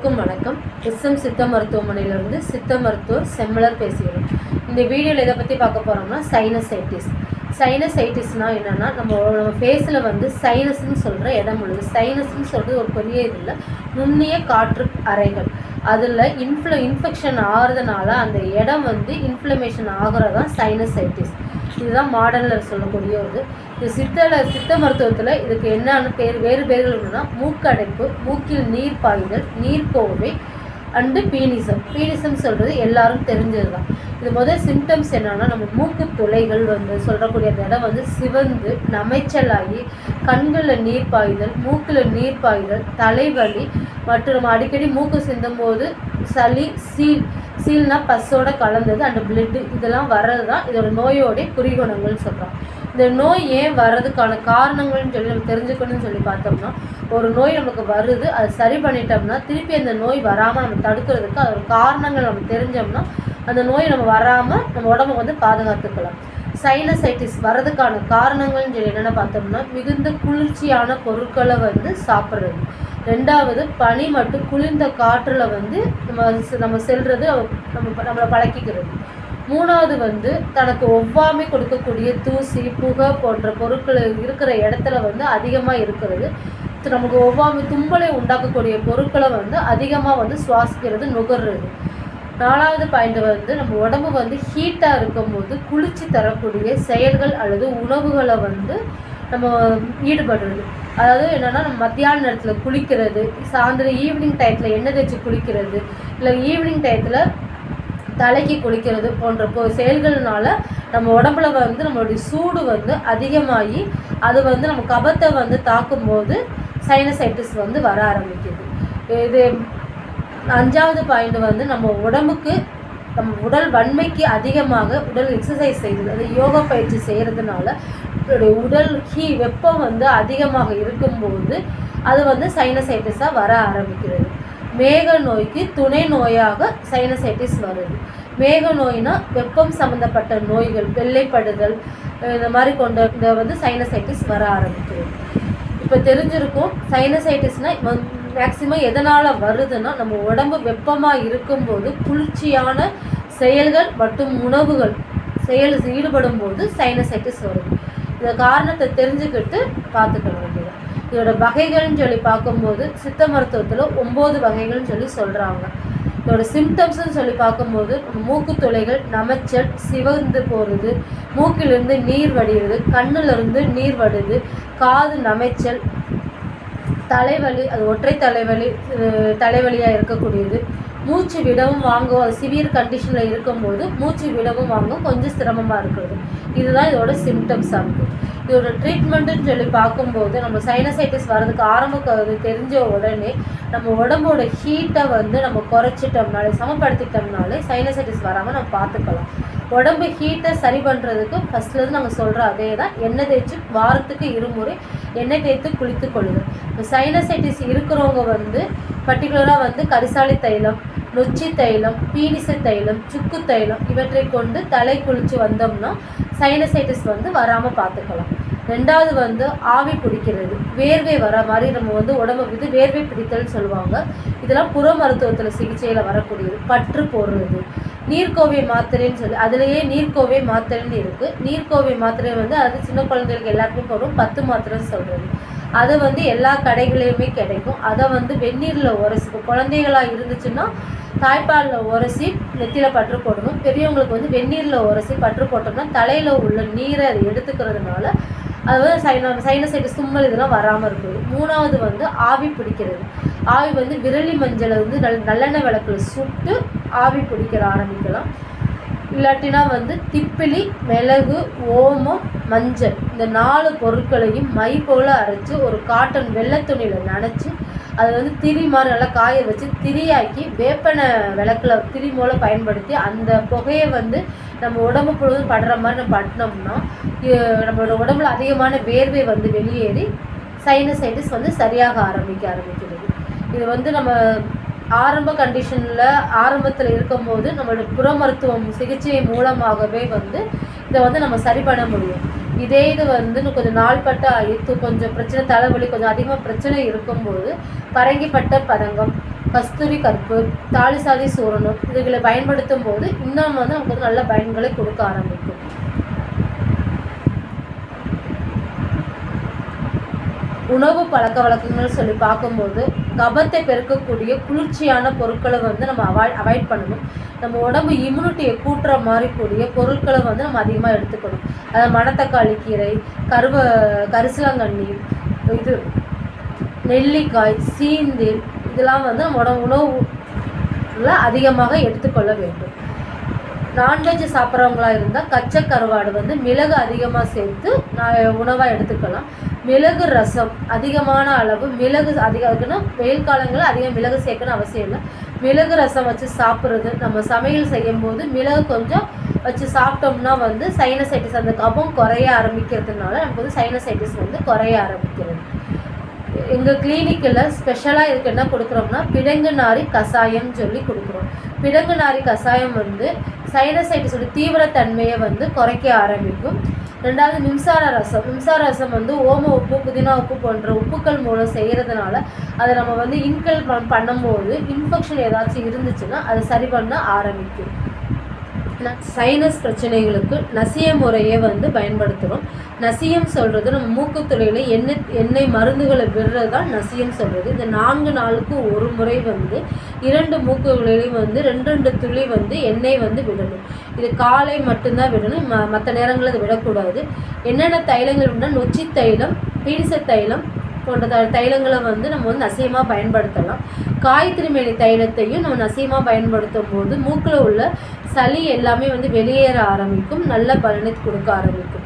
வணக்கம். எஸ்எம் சித்த மருத்துவமனையிலிருந்து சித்த மருத்துவர் செம்மலர் பேசுகிறோம். இந்த வீடியோவில் எதை பற்றி பார்க்க போகிறோம்னா சைனசைட்டிஸ். சைனசைட்டிஸ்னால் என்னென்னா நம்ம ஃபேஸில் வந்து சைனஸ்ன்னு சொல்கிற இடம் உள்ளது. சைனஸ்ன்னு சொல்கிறது ஒரு பெரிய இதில் நுண்ணிய காற்று அறைகள். அதில் இன்ஃபெக்ஷன் ஆகிறதுனால அந்த இடம் வந்து இன்ஃப்ளமேஷன் ஆகிறதான் சைனசைட்டிஸ். இதுதான் மாடலில் சொல்லக்கூடிய ஒரு இது. சித்த மருத்துவத்தில் இதுக்கு என்னென்ன வேறு பேர்கள் என்னன்னா மூக்கடைப்பு, மூக்கில் நீர் பாய்தல், நீர்க்கோவை அண்டு பீனிசம் சொல்கிறது எல்லாரும் தெரிஞ்சது தான். இது முதல் சிம்டம்ஸ் என்னென்னா நம்ம மூக்கு துளைகள் வந்து சொல்லக்கூடிய அந்த இடம் வந்து சிவந்து நமைச்சலாகி கண்களில் நீர் பாய்தல், மூக்கில் நீர் பாய்தல், தலைவலி மற்றும் நம்ம அடிக்கடி மூக்கு சிந்தும் போது சளி, சீல்னா பஸ்ஸோட கலந்தது அண்ட் பிளட்டு இதெல்லாம் வர்றது தான் இதோட நோயோடைய குறிகுணங்கள்னு சொல்கிறோம். இந்த நோய் ஏன் வர்றதுக்கான காரணங்கள்னு சொல்லி நம்ம தெரிஞ்சுக்கணும்னு சொல்லி பார்த்தோம்னா, ஒரு நோய் நமக்கு வருது, அது சரி பண்ணிட்டோம்னா திருப்பி அந்த நோய் வராமல் நம்ம தடுக்கிறதுக்கு அதோட காரணங்கள் நம்ம தெரிஞ்சோம்னா அந்த நோய் நம்ம வராமல் நம்ம உடம்பை வந்து பாதுகாத்துக்கலாம். சைனசைட்டிஸ் வர்றதுக்கான காரணங்கள்னு சொல்லி என்னென்ன பார்த்தோம்னா, மிகுந்த குளிர்ச்சியான பொருட்களை வந்து சாப்பிட்றது. ரெண்டாவது, பனி மற்றும் குளிர்ந்த காற்றில் வந்து நம்ம செல்வது நம்மளை பழக்கிக்கிறது. மூணாவது வந்து தனக்கு ஒவ்வாமை கொடுக்கக்கூடிய தூசி, புகை போன்ற பொருட்கள் இருக்கிற இடத்துல வந்து அதிகமாக இருக்கிறது. நமக்கு ஒவ்வாமை தும்பலை உண்டாக்கக்கூடிய பொருட்களை வந்து அதிகமாக வந்து சுவாசிக்கிறது, நுகர்றது. நாலாவது பாயிண்ட் வந்து நம்ம உடம்பு வந்து ஹீட்டாக இருக்கும்போது குளிர்ச்சி தரக்கூடிய செயல்கள் அல்லது உணவுகளை வந்து நம்ம ஈடுபடுறது. அதாவது என்னென்னா நம்ம மத்தியான நேரத்தில் குளிக்கிறது, சாயந்தரம் ஈவினிங் டயத்தில் எண்ணெய் தேய்ச்சி குளிக்கிறது, இல்லை ஈவினிங் டயத்தில் தலைக்கு குளிக்கிறது போன்ற செயல்கள்னால நம்ம உடம்புல வந்து நம்மளுடைய சூடு வந்து அதிகமாகி அது வந்து நம்ம கபத்தை வந்து தாக்கும்போது சைனசைட்டிஸ் வந்து வர ஆரம்பிக்குது. இது அஞ்சாவது பாயிண்ட் வந்து நம்ம உடம்புக்கு நம்ம உடல் வன்மைக்கு அதிகமாக உடல் எக்ஸசைஸ் செய்யுது, அது யோகா பயிற்சி செய்கிறதுனால உடல் வெப்பம் வந்து அதிகமாக இருக்கும்போது அது வந்து சைனசைட்டிஸாக வர ஆரம்பிக்கிறது. மேக நோய்க்கு துணை நோயாக சைனசைட்டிஸ் வருது. மேக நோய்னா வெப்பம் சம்மந்தப்பட்ட நோய்கள், வெள்ளைப்படுதல் இந்த மாதிரி கொண்ட இந்த வந்து சைனசைட்டிஸ் வர ஆரம்பிக்கிறது. இப்போ தெரிஞ்சிருக்கும் சைனசைட்டிஸ்னால் மேக்சிமம் எதனால் வருதுன்னா நம்ம உடம்பு வெப்பமாக இருக்கும்போது குளிர்ச்சியான செயல்கள் மற்றும் உணவுகள் ஈடுபடும் போது சைனசைட்டிஸ் வருது. இந்த காரணத்தை தெரிஞ்சுக்கிட்டு பார்த்துக்க வேண்டியது. இதோட வகைகள்னு சொல்லி பார்க்கும்போது சித்த மருத்துவத்தில் 9 வகைகள்னு சொல்லி சொல்கிறாங்க. இதோட சிம்டம்ஸ்ன்னு சொல்லி பார்க்கும்போது மூக்கு துளைகள், நமைச்சல், சிவந்து போகிறது, மூக்கிலிருந்து நீர் வடிகிறது, கண்ணிலிருந்து நீர் வடுது, காது நமைச்சல், தலைவலி, அது ஒற்றை தலைவலியாக இருக்கக்கூடியது, மூச்சு விடவும் வாங்கும், அது சிவியர் கண்டிஷனில் இருக்கும்போது மூச்சு விடவும் வாங்கும், கொஞ்சம் சிரமமாக இருக்கிறது. இதுதான் இதோட சிம்டம்ஸ் ஆகுது. இதோட ட்ரீட்மெண்ட்டுன்னு சொல்லி பார்க்கும்போது நம்ம சைனசைட்டிஸ் வர்றதுக்கு ஆரம்பிக்கிறது தெரிஞ்ச உடனே நம்ம உடம்போட ஹீட்டை வந்து நம்ம குறைச்சிட்டோம்னாலே, சமப்படுத்திட்டோம்னாலே சைனசைட்டிஸ் வராமல் நம்ம பார்த்துக்கலாம். உடம்பு ஹீட்டை சரி பண்ணுறதுக்கு ஃபஸ்ட்லேருந்து நம்ம சொல்கிற அதே தான், எண்ணெய் தேய்ச்சி வாரத்துக்கு 2 முறை எண்ணெய் தேய்த்து குளித்து கொள்ளுது. இப்போ சைனசைட்டிஸ் இருக்கிறவங்க வந்து பர்டிகுலராக வந்து கரிசாலி தைலம், நொச்சி தைலம், பீனிச தைலம், சுக்கு தைலம் இவற்றை கொண்டு தலை குளித்து வந்தோம்னா சைனசைட்டிஸ் வந்து வராமல் பார்த்துக்கலாம். ரெண்டாவது வந்து ஆவி பிடிக்கிறது, வேர்வை வர மாதிரி நம்ம வந்து உடம்பு வந்து வேர்வை பிடித்தல்னு சொல்லுவாங்க. இதெல்லாம் புற மருத்துவத்தில் சிகிச்சையில் வரக்கூடியது. பற்று போடுறது, நீர்க்கோவை மாத்திரைன்னு சொல்லி அதுலேயே நீர்க்கோவை மாத்திரைன்னு இருக்குது. நீர்க்கோவை மாத்திரை வந்து அது சின்ன குழந்தைகளுக்கு எல்லாருக்கும் போடும் 10 மாத்திரைன்னு சொல்கிறது. அதை வந்து எல்லா கடைகளையுமே கிடைக்கும். அதை வந்து வெந்நீரில் உரசி, குழந்தைகளாக இருந்துச்சுன்னா தாய்ப்பாலில் உரசி நெத்தியில் பற்று போடணும். பெரியவங்களுக்கு வந்து வெந்நீரில் உரசி பற்று போட்டோம்னா தலையில் உள்ள நீரை அதை எடுத்துக்கிறதுனால அது வந்து சைனசைட்டிஸ், தும்மல் இதெல்லாம் வராமல் இருக்குது. மூணாவது வந்து ஆவி பிடிக்கிறது. ஆவி வந்து விரலி மஞ்சளை வந்து நல்லெண்ணெய் விளக்கில் சுட்டு ஆவி பிடிக்கிற ஆரம்பிக்கலாம். இல்லாட்டினா வந்து திப்பிலி, மிளகு, ஓமம், மஞ்சள் இந்த 4 பொருட்களையும் மை போல் அரைச்சி ஒரு காட்டன் வெள்ளை துணியில் நனைச்சி அதை வந்து திரி மாதிரி நல்லா காய வச்சு திரியாக்கி வேப்பனை விளக்கில் திரி மூலம் பயன்படுத்தி அந்த புகையை வந்து நம்ம உடம்பு முழுவதும் படுற மாதிரி நம்ம பட்டினோம்னா நம்மளோட உடம்புல அதிகமான வேர்வை வந்து வெளியேறி சைனசைட்டிஸ் வந்து சரியாக ஆரம்பிக்கிறது. இது வந்து நம்ம ஆரம்ப கண்டிஷனில் ஆரம்பத்தில் இருக்கும்போது நம்மளோட புற மருத்துவம் சிகிச்சை மூலமாகவே வந்து இதை வந்து நம்ம சரி பண்ண முடியும். இதே இது வந்து கொஞ்சம் நாள்பட்ட கொஞ்சம் பிரச்சனை, தலைவலி கொஞ்சம் அதிகமாக பிரச்சனை இருக்கும்போது பரங்கிப்பட்ட பதங்கம், கஸ்தூரி கற்பு, தாலிசாதி சூரணம் இதுகளை பயன்படுத்தும் போது இன்னும் வந்து நமக்கு வந்து நல்ல பயன்களை கொடுக்க ஆரம்பிக்கும். உணவு பழக்க வழக்கங்கள் சொல்லி பார்க்கும்போது கபத்தை பெருக்கக்கூடிய குளிர்ச்சியான பொருட்களை வந்து நம்ம அவாய்ட் பண்ணணும். நம்ம உடம்பு இம்யூனிட்டியை கூட்டுற மாதிரி கூடிய பொருட்களை வந்து நம்ம அதிகமாக எடுத்துக்கணும். அதாவது மணத்தக்காளி கீரை, கரிசலாங்கண்ணி, இது நெல்லிக்காய், சீந்தில் இதெல்லாம் வந்து நம்மளோட உணவுல அதிகமாக எடுத்துக்கொள்ள வேண்டும். நான்வெஜ் சாப்பிட்றவங்களா இருந்தால் கச்சை கருவாடு வந்து மிளகு அதிகமாக சேர்த்து உணவாக எடுத்துக்கலாம். மிளகு ரசம் அதிகமான அளவு, மிளகு அதிகம்னா வெயில் காலங்களில் அதிகம் மிளகு சேர்க்கணும் அவசியம் இல்லை. மிளகு ரசம் வச்சு சாப்பிட்றது, நம்ம சமையல் செய்யும் போது மிளகு கொஞ்சம் வச்சு சாப்பிட்டோம்னா வந்து சைனசைட்டிஸ், அந்த கபம் குறைய ஆரம்பிக்கிறதுனால நமக்கு வந்து சைனசைட்டிஸ் வந்து குறைய ஆரம்பிக்கிறது. எங்கள் கிளினிக்கில் ஸ்பெஷலாக இதுக்கு என்ன கொடுக்குறோம்னா பிடங்கு நாரி கஷாயம் சொல்லி கொடுக்குறோம். பிடங்கு நாரி கஷாயம் வந்து சைனசைட்டிஸோட தீவிரத்தன்மையை வந்து குறைக்க ஆரம்பிக்கும். ரெண்டாவது மின்சார ரசம் வந்து ஓம உப்பு, புதினா உப்பு போன்ற உப்புக்கள் மூலம் செய்கிறதுனால அதை நம்ம வந்து இன்கல் பண்ணும்போது இன்ஃபெக்ஷன் ஏதாச்சும் இருந்துச்சுன்னா அதை சரி பண்ண ஆரம்பிக்கும். சைனஸ் பிரச்சனைகளுக்கு நசிய முறையை வந்து பயன்படுத்துகிறோம். நசியம் சொல்கிறது நம்ம மூக்குத்துளையில் எண்ணெய் மருந்துகளை விடுறது தான் நசியம் சொல்கிறது. இந்த 4 நாளுக்கு ஒரு முறை வந்து 2 மூக்குகளிலையும் வந்து 2 துளி வந்து எண்ணெய் வந்து விடணும். இது காலை மட்டும்தான் விடணும், மற்ற நேரங்களில் அதை விடக்கூடாது. என்னென்ன தைலங்கள் விடணும்னா நொச்சி தைலம், பீடிச தைலம் போன்ற தைலங்களை வந்து நம்ம வந்து நசியமாக பயன்படுத்தலாம். காய்கறிமேனி தைலத்தையும் நம்ம நசியமாக பயன்படுத்தும் போது மூக்கில் உள்ள சளி எல்லாமே வந்து வெளியேற ஆரம்பிக்கும், நல்ல பலனை கொடுக்க ஆரம்பிக்கும்.